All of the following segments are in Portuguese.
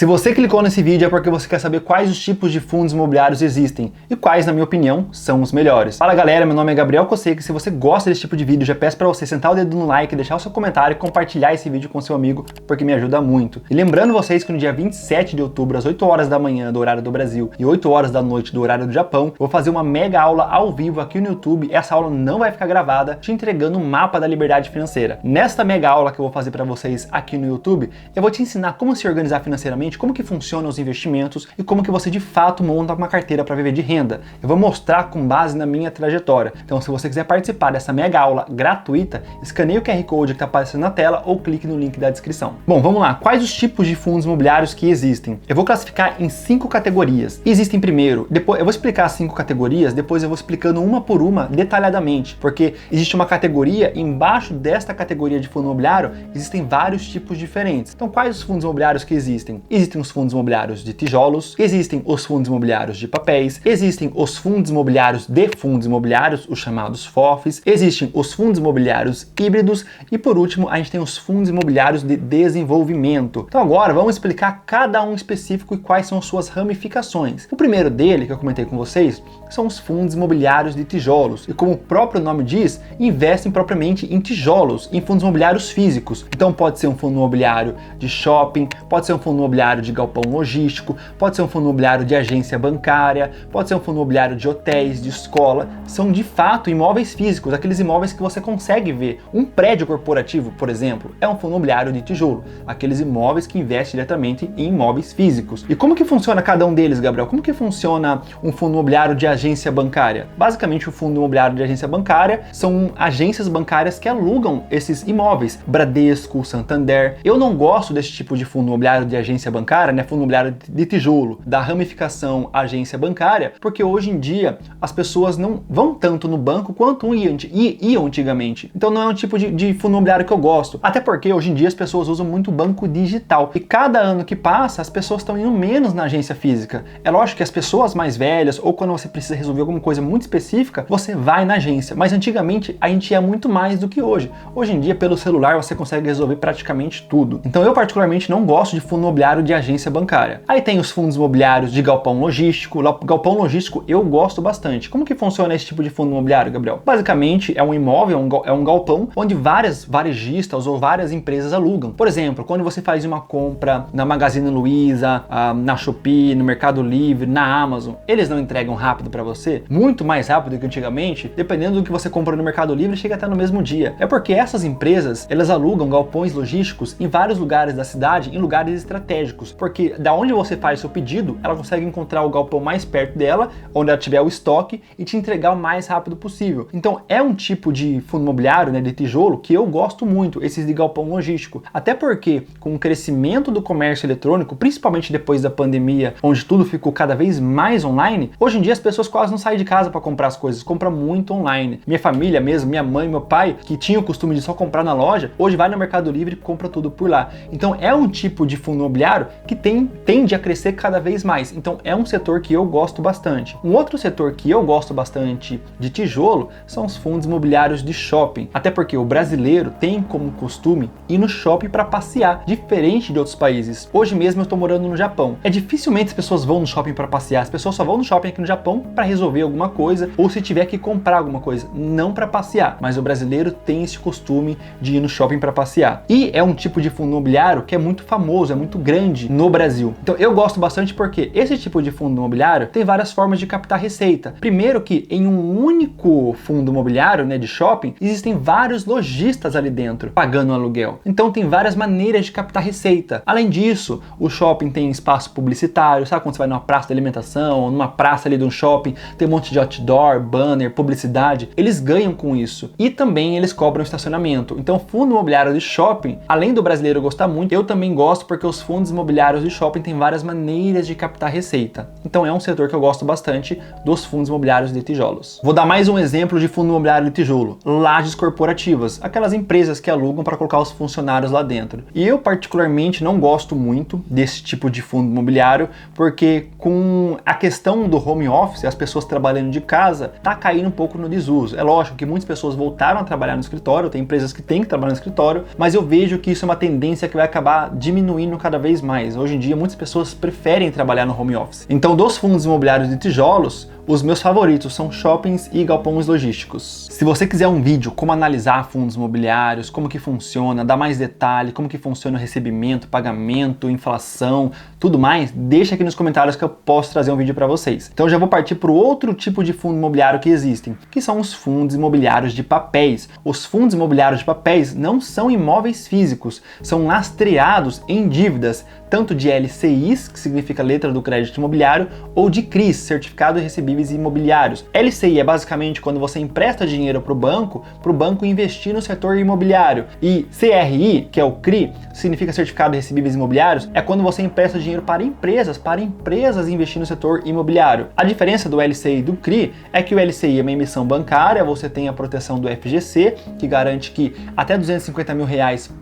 Se você clicou nesse vídeo é porque você quer saber quais os tipos de fundos imobiliários existem e quais, na minha opinião, são os melhores. Fala galera, meu nome é Gabriel Cosseca e se você gosta desse tipo de vídeo, já peço para você sentar o dedo no like, deixar o seu comentário e compartilhar esse vídeo com seu amigo, porque me ajuda muito. E lembrando vocês que no dia 27 de outubro, às 8 horas da manhã do horário do Brasil e 8 horas da noite do horário do Japão, eu vou fazer uma mega aula ao vivo aqui no YouTube. Essa aula não vai ficar gravada, te entregando um mapa da liberdade financeira. Nesta mega aula que eu vou fazer para vocês aqui no YouTube, eu vou te ensinar como se organizar financeiramente, como que funcionam os investimentos e como que você de fato monta uma carteira para viver de renda. Eu vou mostrar com base na minha trajetória. Então, se você quiser participar dessa mega aula gratuita, escaneie o QR Code que está aparecendo na tela ou clique no link da descrição. Bom, vamos lá. Quais os tipos de fundos imobiliários que existem? Eu vou classificar em 5 categorias. Existem primeiro, depois eu vou explicar as 5 categorias, depois eu vou explicando uma por uma detalhadamente, porque existe uma categoria, embaixo desta categoria de fundo imobiliário, existem vários tipos diferentes. Então, quais os fundos imobiliários que existem? Existem os fundos imobiliários de tijolos, existem os fundos imobiliários de papéis, existem os fundos imobiliários de fundos imobiliários, os chamados FOFs, existem os fundos imobiliários híbridos e, por último, a gente tem os fundos imobiliários de desenvolvimento. Então, agora vamos explicar cada um específico e quais são suas ramificações. O primeiro dele, que eu comentei com vocês, são os fundos imobiliários de tijolos. E como o próprio nome diz, investem propriamente em tijolos, em fundos imobiliários físicos. Então pode ser um fundo imobiliário de shopping, pode ser um fundo imobiliário de galpão logístico, pode ser um fundo imobiliário de agência bancária, pode ser um fundo imobiliário de hotéis, de escola. São de fato imóveis físicos, aqueles imóveis que você consegue ver. Um prédio corporativo, por exemplo, é um fundo imobiliário de tijolo. Aqueles imóveis que investem diretamente em imóveis físicos. E como que funciona cada um deles, Gabriel? Como que funciona um fundo imobiliário de agência bancária? Basicamente, o fundo imobiliário de agência bancária são agências bancárias que alugam esses imóveis. Bradesco, Santander. Eu não gosto desse tipo de fundo imobiliário de agência bancária, né? Fundo imobiliário de tijolo, da ramificação agência bancária, porque hoje em dia as pessoas não vão tanto no banco quanto iam antigamente. Então não é um tipo de fundo imobiliário que eu gosto. Até porque hoje em dia as pessoas usam muito banco digital. E cada ano que passa, as pessoas estão indo menos na agência física. É lógico que as pessoas mais velhas, ou quando você precisa resolver alguma coisa muito específica, você vai na agência. Mas antigamente a gente ia muito mais do que hoje. Hoje em dia, pelo celular, você consegue resolver praticamente tudo. Então eu particularmente não gosto de fundo imobiliário de agência bancária. Aí tem os fundos imobiliários de galpão logístico. Galpão logístico eu gosto bastante. Como que funciona esse tipo de fundo imobiliário, Gabriel? Basicamente é um imóvel, é um galpão onde várias varejistas ou várias empresas alugam. Por exemplo, quando você faz uma compra na Magazine Luiza, na Shopee, no Mercado Livre, na Amazon, eles não entregam rápido para você? Muito mais rápido que antigamente? Dependendo do que você compra no Mercado Livre, chega até no mesmo dia. É porque essas empresas, elas alugam galpões logísticos em vários lugares da cidade, em lugares estratégicos, porque da onde você faz seu pedido, ela consegue encontrar o galpão mais perto dela, onde ela tiver o estoque e te entregar o mais rápido possível. Então é um tipo de fundo imobiliário, né, de tijolo que eu gosto muito, esses de galpão logístico. Até porque com o crescimento do comércio eletrônico, principalmente depois da pandemia, onde tudo ficou cada vez mais online, hoje em dia as pessoas quase não saem de casa para comprar as coisas, compram muito online. Minha família mesmo, minha mãe, meu pai, que tinha o costume de só comprar na loja, hoje vai no Mercado Livre e compra tudo por lá. Então é um tipo de fundo imobiliário que tende a crescer cada vez mais. Então é um setor que eu gosto bastante. Um outro setor que eu gosto bastante de tijolo são os fundos imobiliários de shopping. Até porque o brasileiro tem como costume ir no shopping para passear, diferente de outros países. Hoje mesmo eu estou morando no Japão. Dificilmente as pessoas vão no shopping para passear. As pessoas só vão no shopping aqui no Japão para resolver alguma coisa ou se tiver que comprar alguma coisa, não para passear. Mas o brasileiro tem esse costume de ir no shopping para passear. E é um tipo de fundo imobiliário que é muito famoso, é muito grande no Brasil. Então eu gosto bastante porque esse tipo de fundo imobiliário tem várias formas de captar receita. Primeiro que em um único fundo imobiliário, né, de shopping, existem vários lojistas ali dentro pagando o aluguel. Então tem várias maneiras de captar receita. Além disso, o shopping tem espaço publicitário, sabe quando você vai numa praça de alimentação ou numa praça ali de um shopping, tem um monte de outdoor, banner, publicidade, eles ganham com isso. E também eles cobram estacionamento. Então fundo imobiliário de shopping, além do brasileiro gostar muito, eu também gosto porque os fundos imobiliários de shopping têm várias maneiras de captar receita. Então é um setor que eu gosto bastante dos fundos imobiliários de tijolos. Vou dar mais um exemplo de fundo imobiliário de tijolo. Lajes corporativas, aquelas empresas que alugam para colocar os funcionários lá dentro. E eu particularmente não gosto muito desse tipo de fundo imobiliário, porque com a questão do home office, as pessoas trabalhando de casa, tá caindo um pouco no desuso. É lógico que muitas pessoas voltaram a trabalhar no escritório, tem empresas que têm que trabalhar no escritório, mas eu vejo que isso é uma tendência que vai acabar diminuindo cada vez mais mais. Hoje em dia, muitas pessoas preferem trabalhar no home office. Então, dos fundos imobiliários de tijolos, os meus favoritos são shoppings e galpões logísticos. Se você quiser um vídeo como analisar fundos imobiliários, como que funciona, dar mais detalhe, como que funciona o recebimento, pagamento, inflação, tudo mais, deixa aqui nos comentários que eu posso trazer um vídeo para vocês. Então já vou partir para o outro tipo de fundo imobiliário que existem, que são os fundos imobiliários de papéis. Os fundos imobiliários de papéis não são imóveis físicos, são lastreados em dívidas, tanto de LCIs, que significa letra do crédito imobiliário, ou de CRIs, certificado de recebíveis imobiliários. LCI é basicamente quando você empresta dinheiro para o banco investir no setor imobiliário. E CRI, que é o CRI, significa certificado de recebíveis imobiliários, é quando você empresta dinheiro para empresas investir no setor imobiliário. A diferença do LCI e do CRI é que o LCI é uma emissão bancária, você tem a proteção do FGC, que garante que até R$250 mil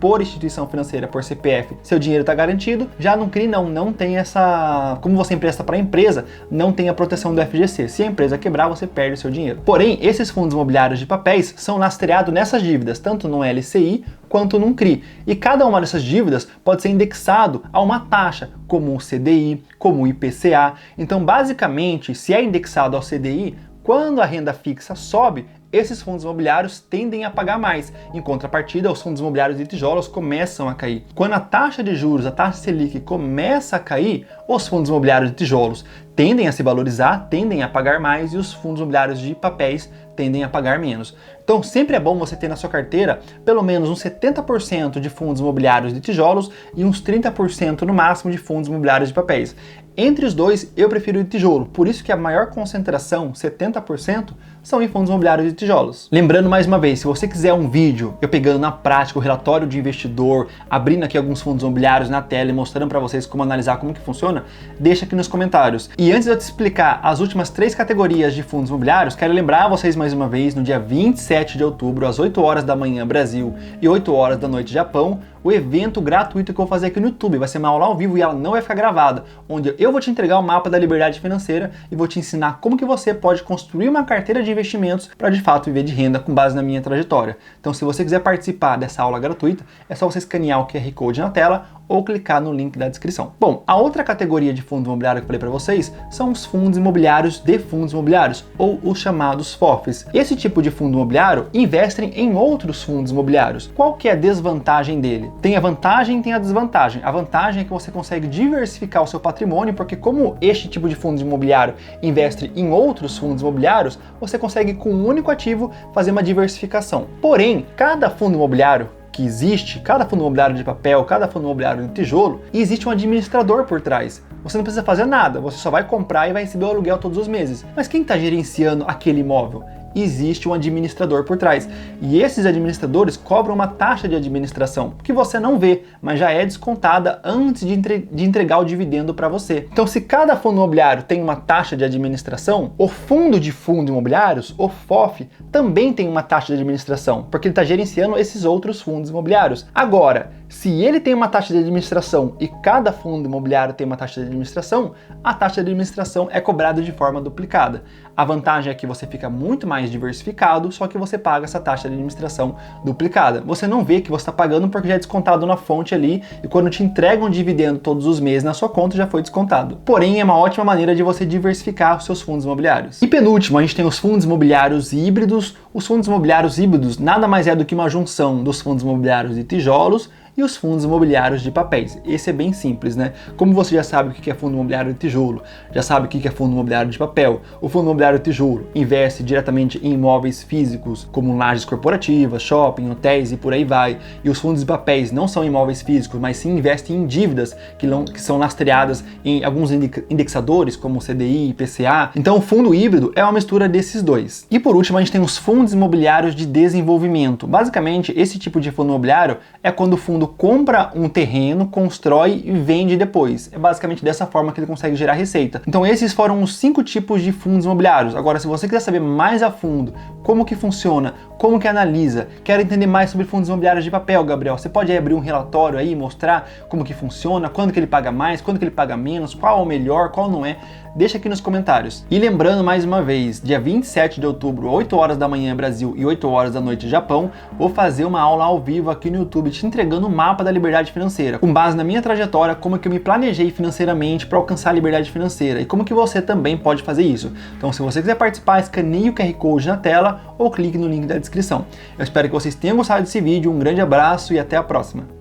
por instituição financeira, por CPF, seu dinheiro está garantido. Já no CRI não tem essa... Como você empresta para a empresa, não tem a proteção do FGC. Se a empresa quebrar, você perde o seu dinheiro. Porém, esses fundos imobiliários de papéis são lastreados nessas dívidas, tanto no LCI quanto no CRI. E cada uma dessas dívidas pode ser indexado a uma taxa, como o CDI, como o IPCA. Então, basicamente, se é indexado ao CDI, quando a renda fixa sobe, esses fundos imobiliários tendem a pagar mais. Em contrapartida, os fundos imobiliários de tijolos começam a cair. Quando a taxa de juros, a taxa Selic começa a cair, os fundos imobiliários de tijolos tendem a se valorizar, tendem a pagar mais, e os fundos imobiliários de papéis tendem a pagar menos. Então sempre é bom você ter na sua carteira pelo menos uns 70% de fundos imobiliários de tijolos e uns 30% no máximo de fundos imobiliários de papéis. Entre os dois, eu prefiro o de tijolo, por isso que a maior concentração, 70%, são em fundos imobiliários de tijolos. Lembrando mais uma vez, se você quiser um vídeo eu pegando na prática o relatório de investidor, abrindo aqui alguns fundos imobiliários na tela e mostrando para vocês como analisar, como que funciona, deixa aqui nos comentários. E antes de eu te explicar as últimas 3 categorias de fundos imobiliários, quero lembrar vocês mais uma vez, no dia 27 de outubro, às 8 horas da manhã Brasil e 8 horas da noite Japão, o evento gratuito que eu vou fazer aqui no YouTube. Vai ser uma aula ao vivo e ela não vai ficar gravada, onde eu vou te entregar o mapa da liberdade financeira e vou te ensinar como que você pode construir uma carteira de investimentos para de fato viver de renda com base na minha trajetória. Então, se você quiser participar dessa aula gratuita, é só você escanear o QR Code na tela ou clicar no link da descrição. Bom, a outra categoria de fundo imobiliário que eu falei para vocês são os fundos imobiliários de fundos imobiliários, ou os chamados FOFs. Esse tipo de fundo imobiliário investe em outros fundos imobiliários. Qual que é a desvantagem dele? Tem a vantagem e tem a desvantagem. A vantagem é que você consegue diversificar o seu patrimônio, porque como este tipo de fundo imobiliário investe em outros fundos imobiliários, você consegue com um único ativo fazer uma diversificação. Porém, cada fundo imobiliário que existe, cada fundo imobiliário de papel, cada fundo imobiliário de tijolo, existe um administrador por trás. Você não precisa fazer nada, você só vai comprar e vai receber o aluguel todos os meses. Mas quem está gerenciando aquele imóvel? Existe um administrador por trás. E esses administradores cobram uma taxa de administração, que você não vê, mas já é descontada antes de entregar o dividendo para você. Então, se cada fundo imobiliário tem uma taxa de administração, o fundo de fundos imobiliários, o FOF, também tem uma taxa de administração, porque ele está gerenciando esses outros fundos imobiliários. Agora, se ele tem uma taxa de administração e cada fundo imobiliário tem uma taxa de administração, a taxa de administração é cobrada de forma duplicada. A vantagem é que você fica muito mais diversificado, só que você paga essa taxa de administração duplicada. Você não vê que você está pagando porque já é descontado na fonte ali, e quando te entregam um dividendo todos os meses na sua conta, já foi descontado. Porém, é uma ótima maneira de você diversificar os seus fundos imobiliários. E penúltimo, a gente tem os fundos imobiliários híbridos. Os fundos imobiliários híbridos nada mais é do que uma junção dos fundos imobiliários de tijolos e os fundos imobiliários de papéis. Esse é bem simples, né? Como você já sabe o que é fundo imobiliário de tijolo, já sabe o que é fundo imobiliário de papel, o fundo imobiliário de tijolo investe diretamente em imóveis físicos, como lajes corporativas, shopping, hotéis e por aí vai. E os fundos de papéis não são imóveis físicos, mas sim investem em dívidas que são lastreadas em alguns indexadores, como o CDI, IPCA. Então o fundo híbrido é uma mistura desses dois. E por último, a gente tem os fundos imobiliários de desenvolvimento. Basicamente, esse tipo de fundo imobiliário é quando o fundo compra um terreno, constrói e vende depois. É basicamente dessa forma que ele consegue gerar receita. Então esses foram os 5 tipos de fundos imobiliários. Agora, se você quiser saber mais a fundo como que funciona, como que analisa, quer entender mais sobre fundos imobiliários de papel, Gabriel, você pode abrir um relatório aí e mostrar como que funciona, quando que ele paga mais, quando que ele paga menos, qual é o melhor, qual não é. Deixa aqui nos comentários. E lembrando mais uma vez, dia 27 de outubro, 8 horas da manhã Brasil e 8 horas da noite Japão, vou fazer uma aula ao vivo aqui no YouTube te entregando o mapa da liberdade financeira, com base na minha trajetória, como que eu me planejei financeiramente para alcançar a liberdade financeira e como que você também pode fazer isso. Então, se você quiser participar, escaneie o QR Code na tela ou clique no link da descrição. Eu espero que vocês tenham gostado desse vídeo, um grande abraço e até a próxima.